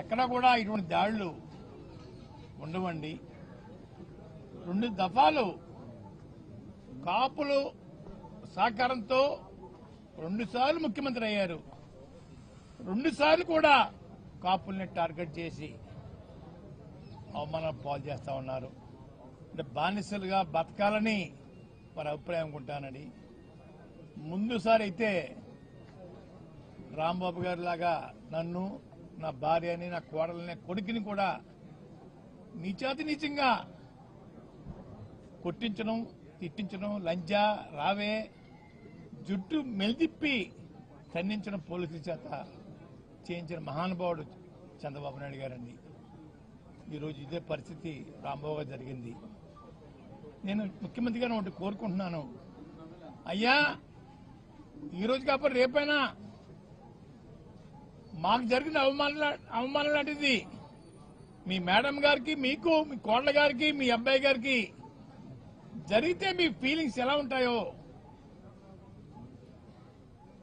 ఎక్కడా కూడా ఇటువంటి దాడులు ఉండవండి. 2 దఫాలు కాపులు సహకారంతో 2 సార్లు ముఖ్యమంత్రి అయ్యారు. 2 సార్లు కూడా కాపుల్ని టార్గెట్ చేసి అవమానం పాలు చేస్తా ఉన్నారు. అంటే బానిసలుగా బతకాలని వారి అభిప్రాయం అనుకుంటానని. ముందుసారి అయితే రాంబాబు గారి లాగా నన్ను, నా భార్యని, నా కోడలని, కొడుకుని కూడా నీచాతి నీచంగా కొట్టించడం, తిట్టించడం, లంజా రావే జుట్టు మెలితిప్పి ఖండించడం పోలీసుల చేత చేయించిన మహానుభావుడు చంద్రబాబు నాయుడు గారండి. ఈరోజు ఇదే పరిస్థితి రాంబాబు గారు జరిగింది. నేను ముఖ్యమంత్రి గారిని ఒకటి కోరుకుంటున్నాను, అయ్యా ఈరోజు కాకపోతే రేపైనా మాకు జరిగిన అవమానం లాంటిది మీ మేడం గారికి, మీకు, మీ కోడల గారికి, మీ అబ్బాయి గారికి జరిగితే మీ ఫీలింగ్స్ ఎలా ఉంటాయో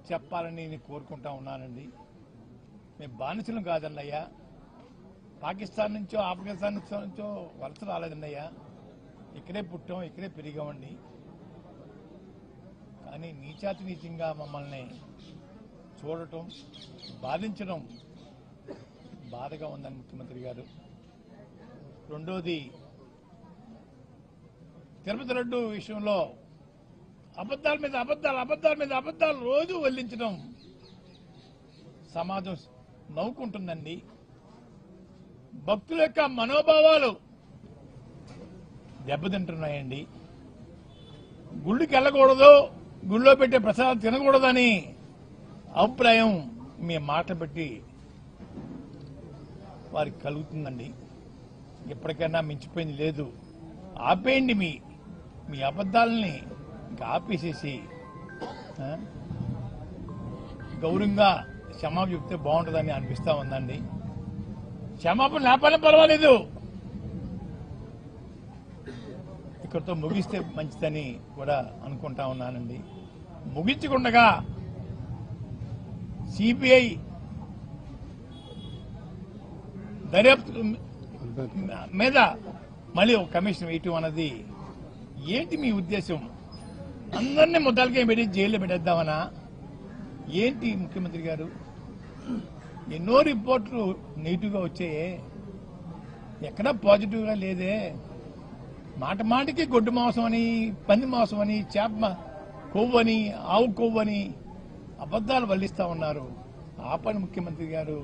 చెప్పాలని నేను కోరుకుంటా ఉన్నానండి. మేము బానిసలం కాదండి అయ్యా, పాకిస్తాన్ నుంచో ఆఫ్ఘనిస్తాన్ నుంచో వలస రాలేదండి అయ్యా, ఇక్కడే పుట్టాం, ఇక్కడే పెరిగామండి. కానీ నీచాతి నీచంగా మమ్మల్ని చూడటం, బాధించడం బాధగా ఉందని ముఖ్యమంత్రి గారు. రెండోది, తిరుపతి లడ్డు విషయంలో అబద్దాల మీద అబద్దాలు రోజు వల్లించడం సమాజం నవ్వుకుంటుందండి. భక్తుల యొక్క మనోభావాలు దెబ్బతింటున్నాయండి. గుళ్ళకి వెళ్ళకూడదు, గుళ్ళో పెట్టే ప్రసాదం తినకూడదని అభిప్రాయం మీ మాట బట్టి వారికి కలుగుతుందండి. ఎప్పటికైనా మించిపోయింది లేదు. ఆపేయండి మీ అబద్దాలని, ఇంకా ఆపేసేసి గౌరవంగా క్షమాపణ చెప్తే బాగుంటుందని అనిపిస్తా ఉందండి. క్షమాపణ లేకపోయినా పర్వాలేదు, ఇక్కడితో ముగిస్తే మంచిదని కూడా అనుకుంటా ఉన్నానండి. ముగించకుండా సిబిఐ దర్యాప్తు మీద మళ్ళీ ఒక కమిషన్ వేయటం అన్నది ఏంటి మీ ఉద్దేశం? అందరినీ ముద్దాలకే పెట్టి జైల్లో పెట్టేద్దామనా ఏంటి ముఖ్యమంత్రి గారు? ఎన్నో రిపోర్ట్లు నెగిటివ్గా వచ్చాయే, ఎక్కడా పాజిటివ్గా లేదే. మాట మాటికి గొడ్డు మాంసం అని, పంది మాంసం అని, చేప కొవ్వని, ఆవు కొవ్వని అబద్దాలు వల్లిస్తా ఉన్నారు. ఆ పని ముఖ్యమంత్రి గారు,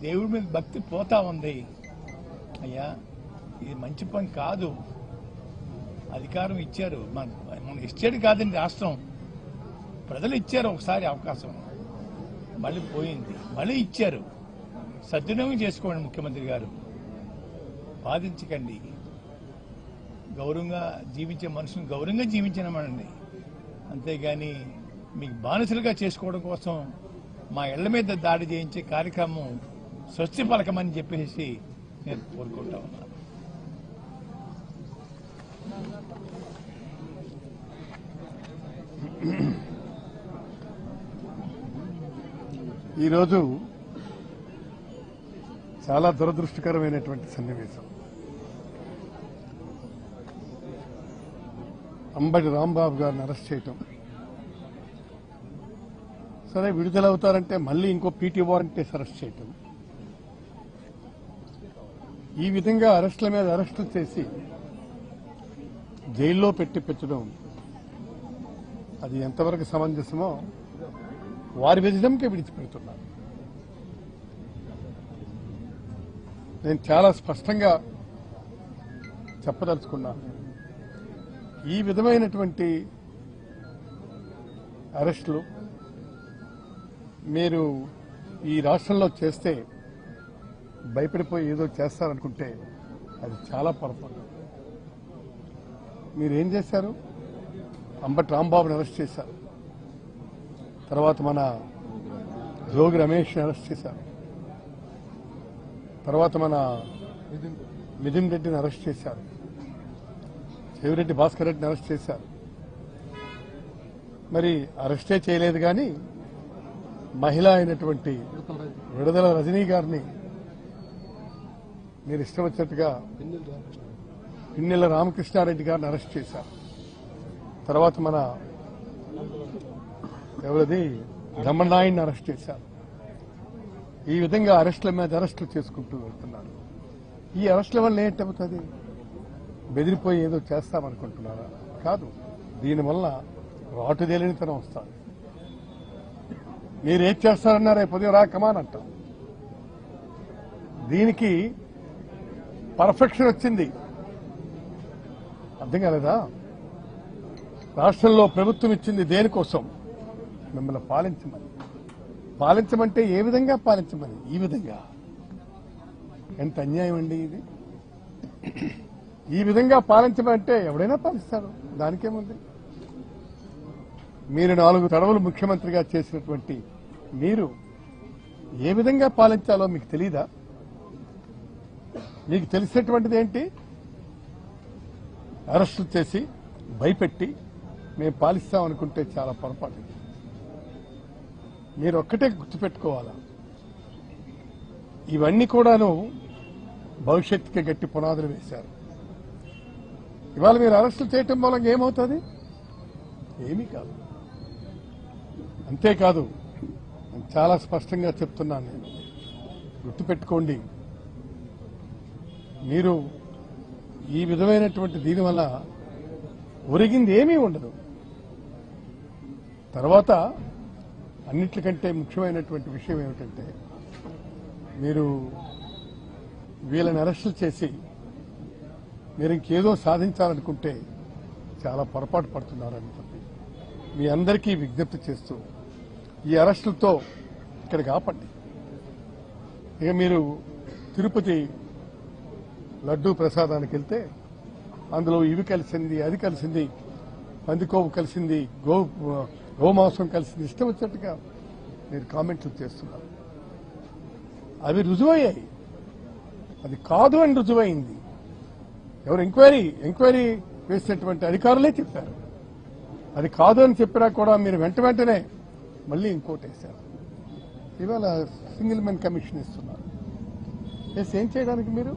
దేవుడి మీద భక్తి పోతా ఉంది. అయ్యా ఇది మంచి పని కాదు. అధికారం ఇచ్చారు, మన ఇచ్చేది కాదండి రాష్ట్రం, ప్రజలు ఇచ్చారు ఒకసారి అవకాశం, మళ్ళీ పోయింది, మళ్ళీ ఇచ్చారు. సద్వినియోగం చేసుకోండి ముఖ్యమంత్రి గారు, బాధించకండి. గౌరవంగా జీవించే మనుషుని గౌరవంగా జీవించనమనండి, అంతేగాని మీకు బానిసలుగా చేసుకోవడం కోసం మా ఇళ్ల మీద దాడి చేయించే కార్యక్రమం స్వస్తి పలకమని చెప్పేసి నేను కోరుకుంటా ఉన్నాను. ఈరోజు చాలా దురదృష్టకరమైనటువంటి సన్నివేశం. అంబటి రాంబాబు గారిని అరెస్ట్ చేయటం, సరే విడుదలవుతారంటే మళ్ళీ ఇంకో పీటీ వారెంట్ వేసి అరెస్ట్ చేయటం, ఈ విధంగా అరెస్టుల మీద అరెస్టులు చేసి జైల్లో పెట్టడం అది ఎంతవరకు సమంజసమో వారి విజయంకే విడిచిపెడుతున్నారు. నేను చాలా స్పష్టంగా చెప్పదలుచుకున్నాను, ఈ విధమైనటువంటి అరెస్టులు మీరు ఈ రాష్ట్రంలో చేస్తే భయపడిపోయి ఏదో చేస్తారనుకుంటే అది చాలా పొరపాటు. మీరేం చేశారు? అంబటి రాంబాబుని అరెస్ట్ చేశారు, తర్వాత మన జోగి రమేష్ని అరెస్ట్ చేశారు, తర్వాత మన మిథున్ రెడ్డిని అరెస్ట్ చేశారు, చెవిరెడ్డి భాస్కర్ రెడ్డిని అరెస్ట్ చేశారు. మరి అరెస్టే చేయలేదు కానీ మహిళ అయినటువంటి విడుదల రజనీ గారిని మీరు ఇష్టం వచ్చినట్టుగా పిన్నెల రామకృష్ణారెడ్డి గారిని అరెస్ట్ చేశారు. తర్వాత మన ఎవరిది దమ్మనాయుడిని అరెస్ట్ చేశారు. ఈ విధంగా అరెస్టుల మీద అరెస్టులు చేసుకుంటూ వెళ్తున్నారు. ఈ అరెస్టుల వల్ల ఏంటవుతుంది? బెదిరిపోయి ఏదో చేస్తామనుకుంటున్నారా? కాదు. దీనివల్ల రాటుదేలినితనం వస్తుంది. మీరు ఏం చేస్తారన్నా రేపు ఉదయం రాకమాని అంటాం. దీనికి పర్ఫెక్షన్ వచ్చింది. అర్థం కాలేదా? రాష్ట్రంలో ప్రభుత్వం ఇచ్చింది దేనికోసం? మిమ్మల్ని పాలించమని. పాలించమంటే ఏ విధంగా పాలించమని? ఈ విధంగా. ఎంత అన్యాయం అండి ఇది. ఈ విధంగా పాలించమంటే ఎవడైనా పాలిస్తాడు, దానికేముంది? మీరు 4 తడవలు ముఖ్యమంత్రిగా చేసినటువంటి మీరు ఏ విధంగా పాలించాలో మీకు తెలీదా? మీకు తెలిసినటువంటిది ఏంటి? అరెస్టులు చేసి భయపెట్టి మేము పాలిస్తామనుకుంటే చాలా పొరపాటు. మీరు ఒక్కటే గుర్తుపెట్టుకోవాలా, ఇవన్నీ కూడాను భవిష్యత్తుకి గట్టి పునాదులు వేశారు. ఇవాళ మీరు అరెస్టులు చేయటం మూలంగా ఏమవుతుంది? ఏమీ కాదు. అంతేకాదు, నేను చాలా స్పష్టంగా చెప్తున్నాను, నేను గుర్తుపెట్టుకోండి, మీరు ఈ విధమైనటువంటి దీనివల్ల ఒరిగింది ఏమీ ఉండదు. తర్వాత అన్నిటికంటే ముఖ్యమైనటువంటి విషయం ఏమిటంటే, మీరు వీళ్ళని అరెస్టులు చేసి మీరు ఇంకేదో సాధించాలనుకుంటే చాలా పొరపాటు పడుతున్నారని చెప్పి మీ అందరికీ విజ్ఞప్తి చేస్తూ ఈ అరెస్టులతో ఇక్కడికి ఆపండి. ఇక మీరు తిరుపతి లడ్డూ ప్రసాదానికి వెళ్తే అందులో ఇవి కలిసింది, అది కలిసింది, పందికోవు కలిసింది, గోమాంసం కలిసింది, ఇష్టం వచ్చినట్టుగా మీరు కామెంట్లు చేస్తున్నారు. అవి రుజువయ్యాయి. అది కాదు అని రుజువైంది. ఎవరు ఎంక్వైరీ వేసినటువంటి అధికారులే చెప్పారు. అది కాదు అని చెప్పినా కూడా మీరు వెంటనే మళ్ళీ ఇంకోటి వేశారు. ఇవాళ సింగిల్ మెన్ కమిషన్ ఇస్తున్నారు. ఏం చేయడానికి మీరు